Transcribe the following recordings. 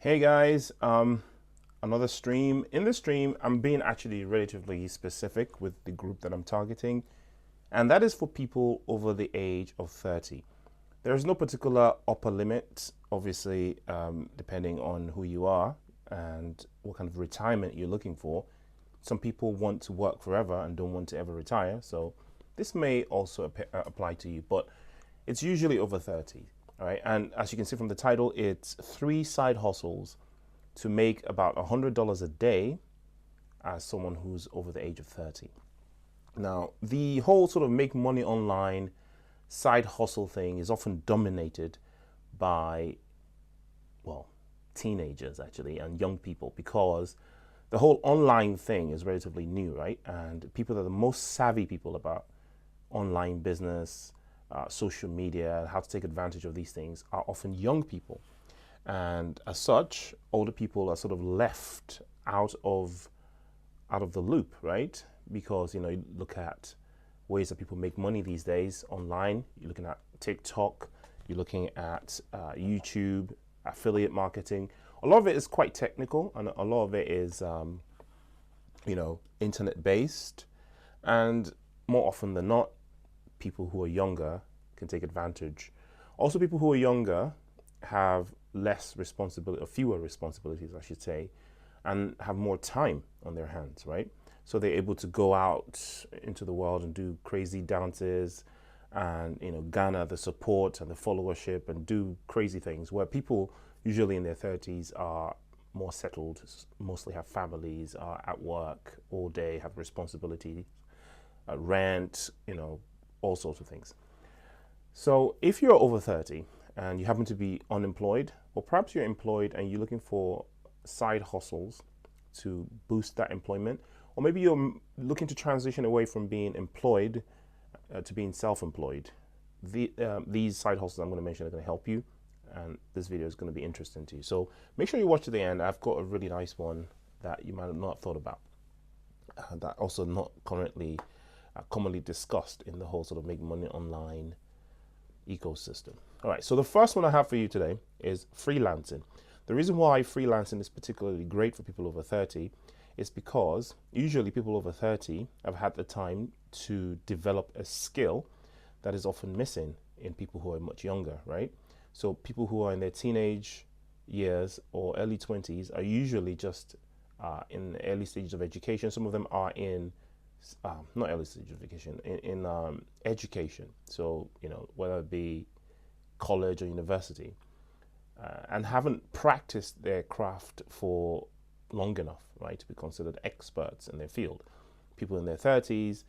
Hey guys, another stream. In this stream, I'm being actually relatively specific with the group that I'm targeting, and that is for people over the age of 30. There is no particular upper limit, obviously, depending on who you are and what kind of retirement you're looking for. Some people want to work forever and don't want to ever retire, so this may also apply to you, but it's usually over 30. All right, and as you can see from the title, it's 3 side hustles to make about $100 a day as someone who's over the age of 30. Now, the whole sort of make money online side hustle thing is often dominated by, well, teenagers actually and young people, because the whole online thing is relatively new, right? And people that are the most savvy people about online business, social media, how to take advantage of these things are often young people. And as such, older people are sort of left out of the loop, right? Because you look at ways that people make money these days online. You're looking at TikTok, you're looking at YouTube, affiliate marketing. A lot of it is quite technical, and a lot of it is internet based. And more often than not, people who are younger can take advantage. Also, people who are younger have less responsibility, or fewer responsibilities, I should say, and have more time on their hands, right? So they're able to go out into the world and do crazy dances and garner the support and the followership and do crazy things, where people usually in their 30s are more settled, mostly have families, are at work all day, have responsibilities, rent, all sorts of things. So if you're over 30 and you happen to be unemployed, or perhaps you're employed and you're looking for side hustles to boost that employment, or maybe you're looking to transition away from being employed to being self-employed, these side hustles I'm going to mention are going to help you, and this video is going to be interesting to you. So make sure you watch to the end. I've got a really nice one that you might have not thought about, that also not currently commonly discussed in the whole sort of make money online ecosystem. All right, so the first one I have for you today is freelancing. The reason why freelancing is particularly great for people over 30 is because usually people over 30 have had the time to develop a skill that is often missing in people who are much younger, right? So people who are in their teenage years or early 20s are usually just in the early stages of education. Some of them are in not early stage of education, in education. So, whether it be college or university, and haven't practiced their craft for long enough, right, to be considered experts in their field. People in their 30s,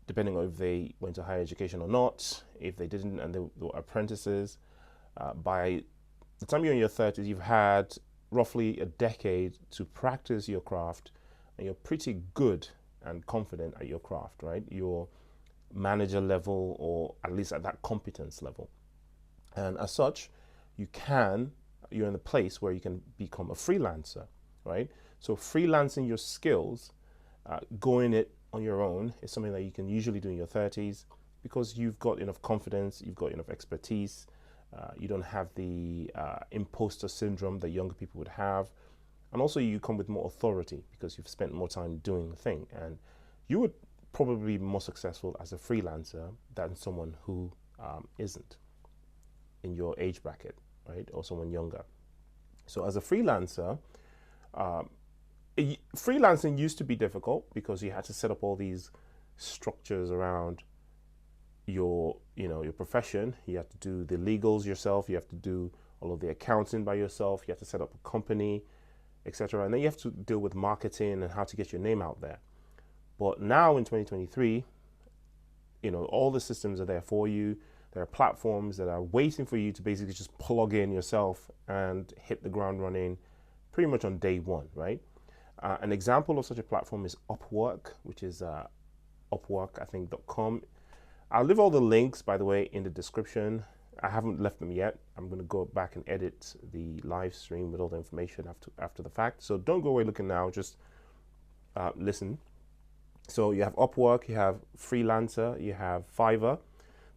depending on if they went to higher education or not, if they didn't and they were apprentices, by the time you're in your 30s, you've had roughly a decade to practice your craft, and you're pretty good and confident at your craft, right? Your manager level, or at least at that competence level. And as such, you're in a place where you can become a freelancer, right? So freelancing your skills, going it on your own, is something that you can usually do in your 30s, because you've got enough confidence, you've got enough expertise, you don't have the imposter syndrome that younger people would have. And also you come with more authority because you've spent more time doing the thing, and you would probably be more successful as a freelancer than someone who isn't in your age bracket, right? Or someone younger. So as a freelancer, freelancing used to be difficult because you had to set up all these structures around your profession. You have to do the legals yourself, you have to do all of the accounting by yourself, you have to set up a company, etc. And then you have to deal with marketing and how to get your name out there. But now in 2023, all the systems are there for you. There are platforms that are waiting for you to basically just plug in yourself and hit the ground running pretty much on day one, right? An example of such a platform is Upwork, which is Upwork, I think, .com. I'll leave all the links, by the way, in the description. I haven't left them yet. I'm going to go back and edit the live stream with all the information after the fact. So don't go away looking now, just listen. So you have Upwork, you have Freelancer, you have Fiverr.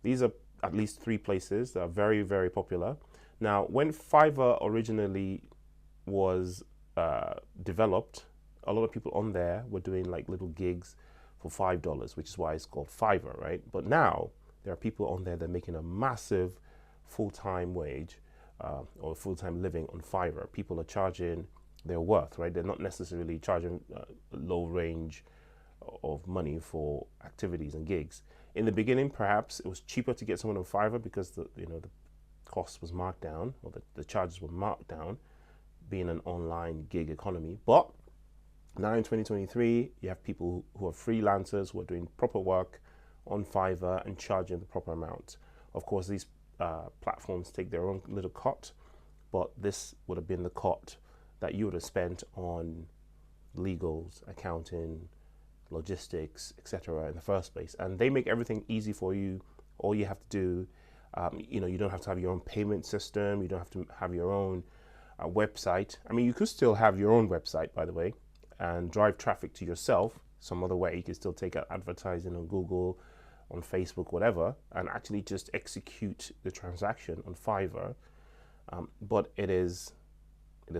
These are at least 3 places that are very, very popular. Now, when Fiverr originally was developed, a lot of people on there were doing like little gigs for $5, which is why it's called Fiverr, right? But now there are people on there that are making a massive full-time wage or full-time living on Fiverr. People are charging their worth, right? They're not necessarily charging low range of money for activities and gigs. In the beginning, perhaps it was cheaper to get someone on Fiverr because the cost was marked down, or the charges were marked down, being an online gig economy. But now in 2023, you have people who are freelancers who are doing proper work on Fiverr and charging the proper amount. Of course, these platforms take their own little cut, but this would have been the cut that you would have spent on legals, accounting, logistics, etc. in the first place. And they make everything easy for you. All you have to do, you don't have to have your own payment system. You don't have to have your own website. I mean, you could still have your own website, by the way, and drive traffic to yourself some other way. You can still take out advertising on Google, on Facebook, whatever, and actually just execute the transaction on Fiverr. But it is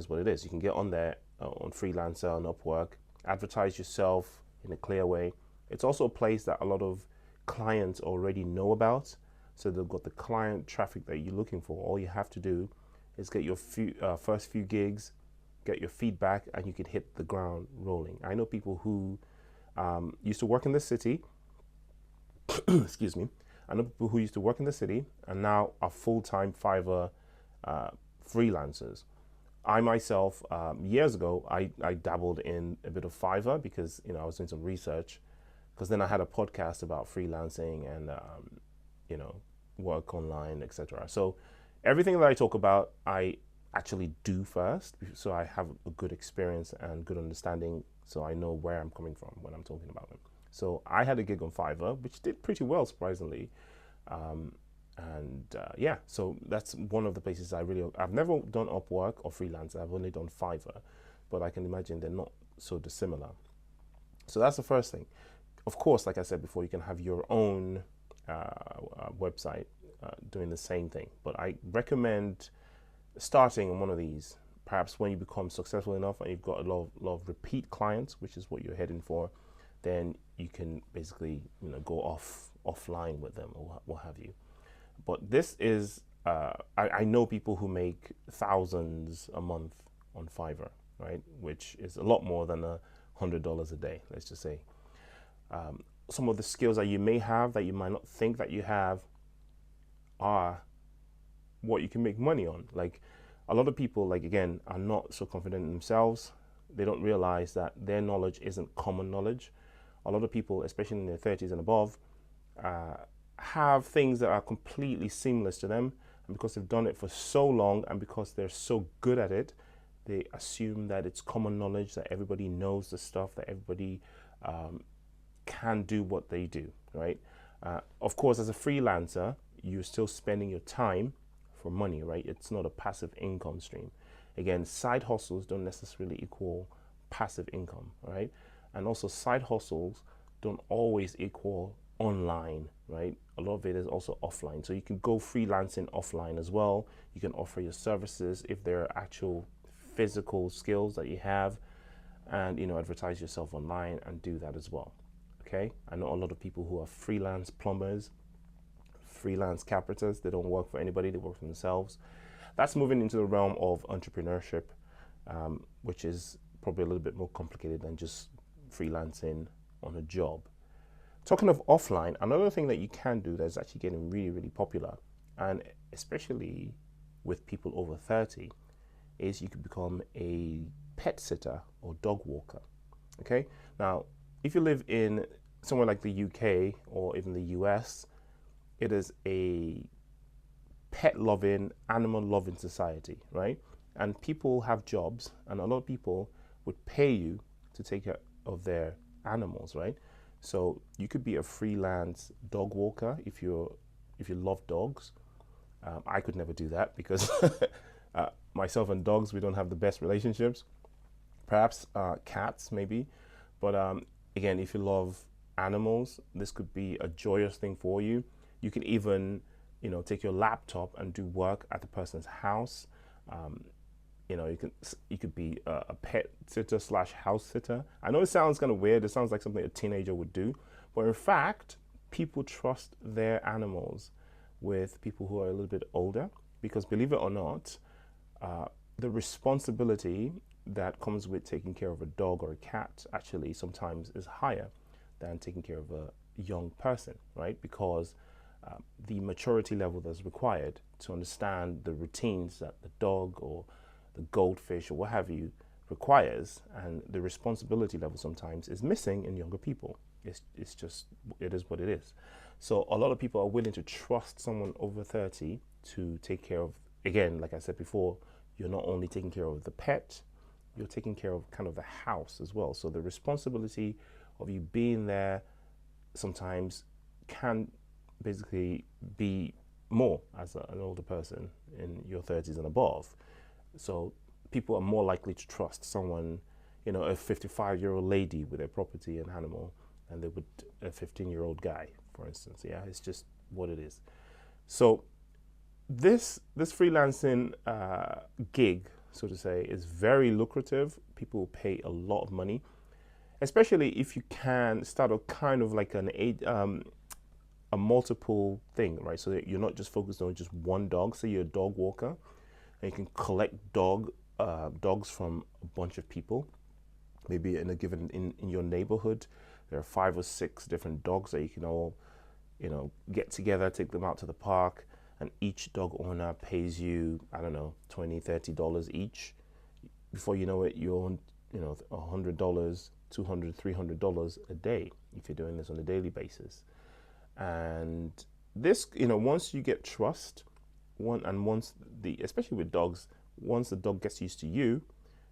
what it is. You can get on there on Freelancer, on Upwork, advertise yourself in a clear way. It's also a place that a lot of clients already know about. So they've got the client traffic that you're looking for. All you have to do is get your first few gigs, get your feedback, and you can hit the ground rolling. I know people who used to work in the city, excuse me. I know people who used to work in the city and now are full-time Fiverr freelancers. I myself, years ago, I dabbled in a bit of Fiverr because I was doing some research. Because then I had a podcast about freelancing and work online, etc. So everything that I talk about, I actually do first, so I have a good experience and good understanding, so I know where I'm coming from when I'm talking about them. So I had a gig on Fiverr, which did pretty well, surprisingly. Yeah, so that's one of the places I've never done Upwork or freelance. I've only done Fiverr, but I can imagine they're not so dissimilar. So that's the first thing. Of course, like I said before, you can have your own website doing the same thing, but I recommend starting on one of these. Perhaps when you become successful enough and you've got a lot of repeat clients, which is what you're heading for, then you can basically go offline with them or what have you. But this is I know people who make thousands a month on Fiverr, right? Which is a lot more than $100 a day, let's just say. Some of the skills that you may have that you might not think that you have are what you can make money on. Like a lot of people, again, are not so confident in themselves. They don't realize that their knowledge isn't common knowledge. A lot of people, especially in their 30s and above, have things that are completely seamless to them. And because they've done it for so long and because they're so good at it, they assume that it's common knowledge, that everybody knows the stuff, that everybody can do what they do, right? Of course, as a freelancer, you're still spending your time for money, right? It's not a passive income stream. Again, side hustles don't necessarily equal passive income, right? And also side hustles don't always equal online, right? A lot of it is also offline. So you can go freelancing offline as well. You can offer your services if there are actual physical skills that you have, and advertise yourself online and do that as well. Okay, I know a lot of people who are freelance plumbers, freelance carpenters. They don't work for anybody, they work for themselves. That's moving into the realm of entrepreneurship, which is probably a little bit more complicated than just freelancing on a job. Talking of offline, another thing that you can do that's actually getting really, really popular, and especially with people over 30, is you could become a pet sitter or dog walker. Okay, now if you live in somewhere like the UK or even the US, it is a pet loving, animal loving society, right? And people have jobs, and a lot of people would pay you to take care of their animals, right? So you could be a freelance dog walker if you love dogs. I could never do that because myself and dogs, we don't have the best relationships. Perhaps cats maybe, but again, if you love animals, this could be a joyous thing for you. You can even take your laptop and do work at the person's house. you could be a pet sitter slash house sitter. I know it sounds kind of weird. It sounds like something a teenager would do, but in fact, people trust their animals with people who are a little bit older, because believe it or not, the responsibility that comes with taking care of a dog or a cat actually sometimes is higher than taking care of a young person, right? Because the maturity level that's required to understand the routines that the dog or the goldfish or what have you requires, and the responsibility level sometimes is missing in younger people. It's just, it is what it is. So a lot of people are willing to trust someone over 30 to take care of, again, like I said before, you're not only taking care of the pet, you're taking care of kind of the house as well. So the responsibility of you being there sometimes can basically be more as an older person in your 30s and above. So people are more likely to trust someone, a 55-year-old lady with their property and animal than they would a 15-year-old guy, for instance. Yeah, it's just what it is. So this freelancing gig, so to say, is very lucrative. People pay a lot of money, especially if you can start a kind of like a multiple thing, right? So that you're not just focused on just one dog. Say you're a dog walker, and you can collect dogs from a bunch of people. Maybe in a given in your neighborhood, there are 5 or 6 different dogs that you can all, get together, take them out to the park, and each dog owner pays you, I don't know, $20, $30 each. Before you know it, you own, $100, $200, $300 a day if you're doing this on a daily basis. And this, once you get trust, especially with dogs, once the dog gets used to you,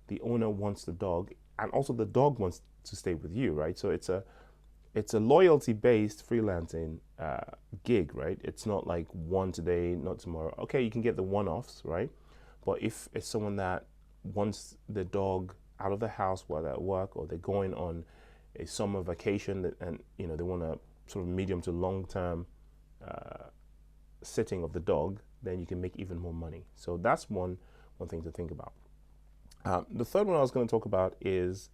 the owner wants the dog, and also the dog wants to stay with you, right? So it's a loyalty-based freelancing gig, right? It's not like one today, not tomorrow. Okay, you can get the one-offs, right? But if it's someone that wants the dog out of the house while they're at work, or they're going on a summer vacation, and they want a sort of medium to long-term sitting of the dog, then you can make even more money. So that's one thing to think about. The third one I was going to talk about is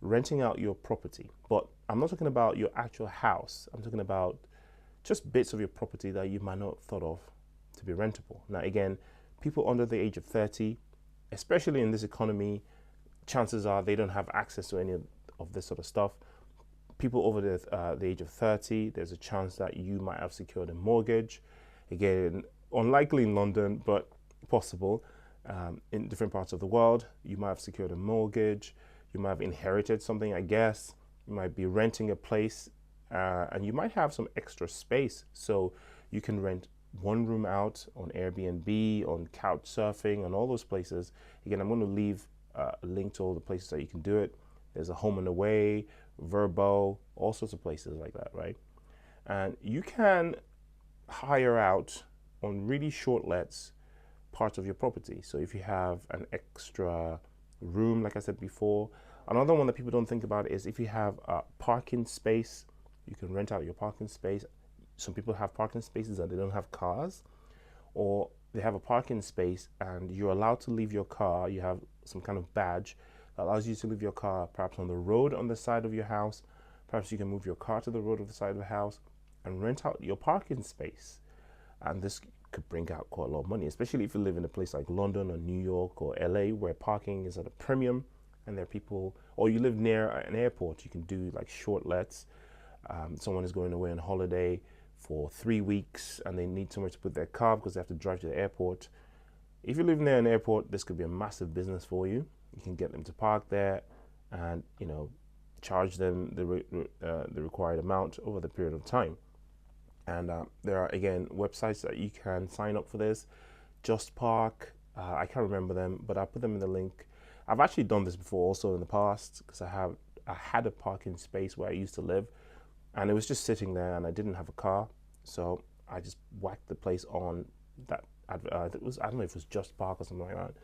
renting out your property. But I'm not talking about your actual house. I'm talking about just bits of your property that you might not have thought of to be rentable. Now, again, people under the age of 30, especially in this economy, chances are they don't have access to any of this sort of stuff. People over the age of 30, there's a chance that you might have secured a mortgage. Again, unlikely in London, but possible. In different parts of the world, you might have secured a mortgage. You might have inherited something, I guess. You might be renting a place, and you might have some extra space. So you can rent one room out on Airbnb, on couch surfing, and all those places. Again, I'm going to leave a link to all the places that you can do it. There's a HomeAway, VRBO, all sorts of places like that, right? And you can hire out on really short lets parts of your property. So if you have an extra room, like I said before, another one that people don't think about is if you have a parking space, you can rent out your parking space. Some people have parking spaces and they don't have cars, or they have a parking space and you're allowed to leave your car. You have some kind of badge that allows you to leave your car perhaps on the road on the side of your house. Perhaps you can move your car to the road of the side of the house and rent out your parking space. And this could bring out quite a lot of money, especially if you live in a place like London or New York or LA, where parking is at a premium, and there are people, or you live near an airport, you can do like short lets. Someone is going away on holiday for 3 weeks and they need somewhere to put their car because they have to drive to the airport. If you live near an airport, this could be a massive business for you. You can get them to park there and, charge them the required amount over the period of time. And there are, again, websites that you can sign up for this. Just Park, I can't remember them, but I'll put them in the link. I've actually done this before also in the past, because I had a parking space where I used to live, and it was just sitting there and I didn't have a car. So I just whacked the place on that. I don't know if it was Just Park or something like that.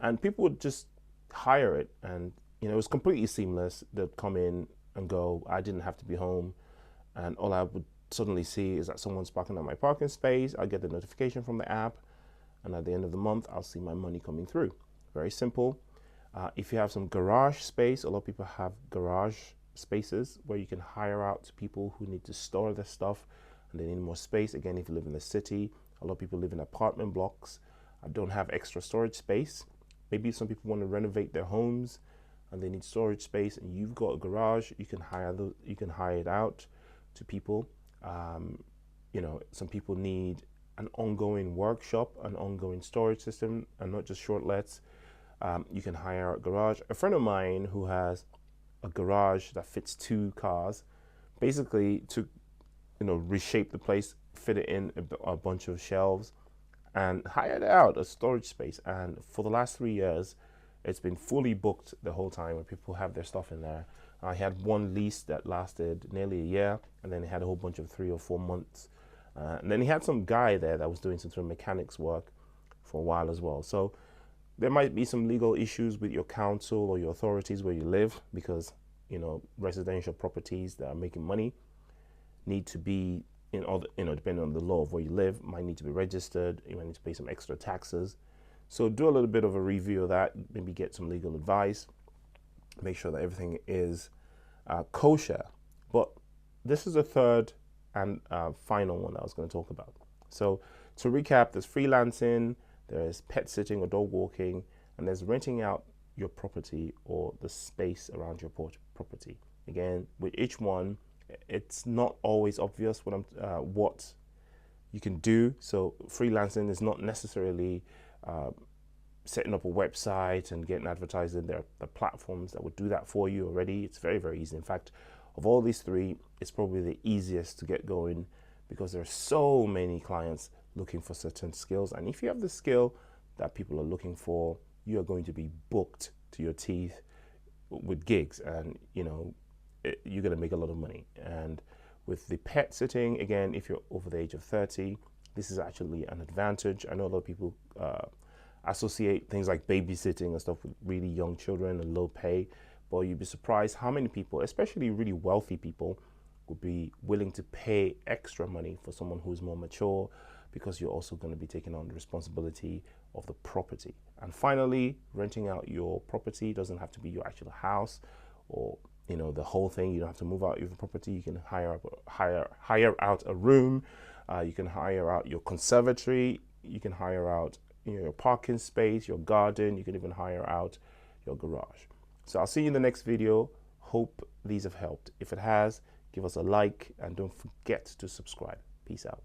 And people would just hire it, and it was completely seamless. They'd come in and go. I didn't have to be home, and all I would suddenly see is that someone's parking at my parking space. I get the notification from the app, and at the end of the month, I'll see my money coming through, Very simple. If you have some garage space, a lot of people have garage spaces where you can hire out to people who need to store their stuff and they need more space. Again, if you live in the city, a lot of people live in apartment blocks, don't have extra storage space. Maybe some people want to renovate their homes and they need storage space, and you've got a garage. You can hire it out to people. Some people need an ongoing workshop, an ongoing storage system, and not just short lets. You can hire a garage. A friend of mine who has a garage that fits 2 cars, basically to reshape the place, fit it in a bunch of shelves, and hired out a storage space. And for the last 3 years, it's been fully booked the whole time where people have their stuff in there. I had one lease that lasted nearly a year, and then he had a whole bunch of 3 or 4 months. And then he had some guy there that was doing some sort of mechanics work for a while as well. So there might be some legal issues with your council or your authorities where you live, because residential properties that are making money need to be depending on the law of where you live, might need to be registered. You might need to pay some extra taxes. So do a little bit of a review of that, maybe get some legal advice, make sure that everything is kosher. But this is the third and final one that I was going to talk about. So to recap, there's freelancing, there's pet sitting or dog walking, and there's renting out your property or the space around your property. Again, with each one, it's not always obvious what you can do. So freelancing is not necessarily setting up a website and getting advertised in there. The platforms that would do that for you already. It's very, very easy. In fact, of all these 3, it's probably the easiest to get going, because there are so many clients looking for certain skills. And if you have the skill that people are looking for, you are going to be booked to your teeth with gigs, and you're going to make a lot of money. And with the pet sitting, again, if you're over the age of 30, this is actually an advantage. I know a lot of people associate things like babysitting and stuff with really young children and low pay, but you'd be surprised how many people, especially really wealthy people, would be willing to pay extra money for someone who's more mature, because you're also going to be taking on the responsibility of the property. And finally, renting out your property doesn't have to be your actual house or the whole thing. You don't have to move out of the property. You can hire out a room. You can hire out your conservatory. You can hire out your parking space, your garden. You can even hire out your garage. So I'll see you in the next video. Hope these have helped. If it has, give us a like and don't forget to subscribe. Peace out.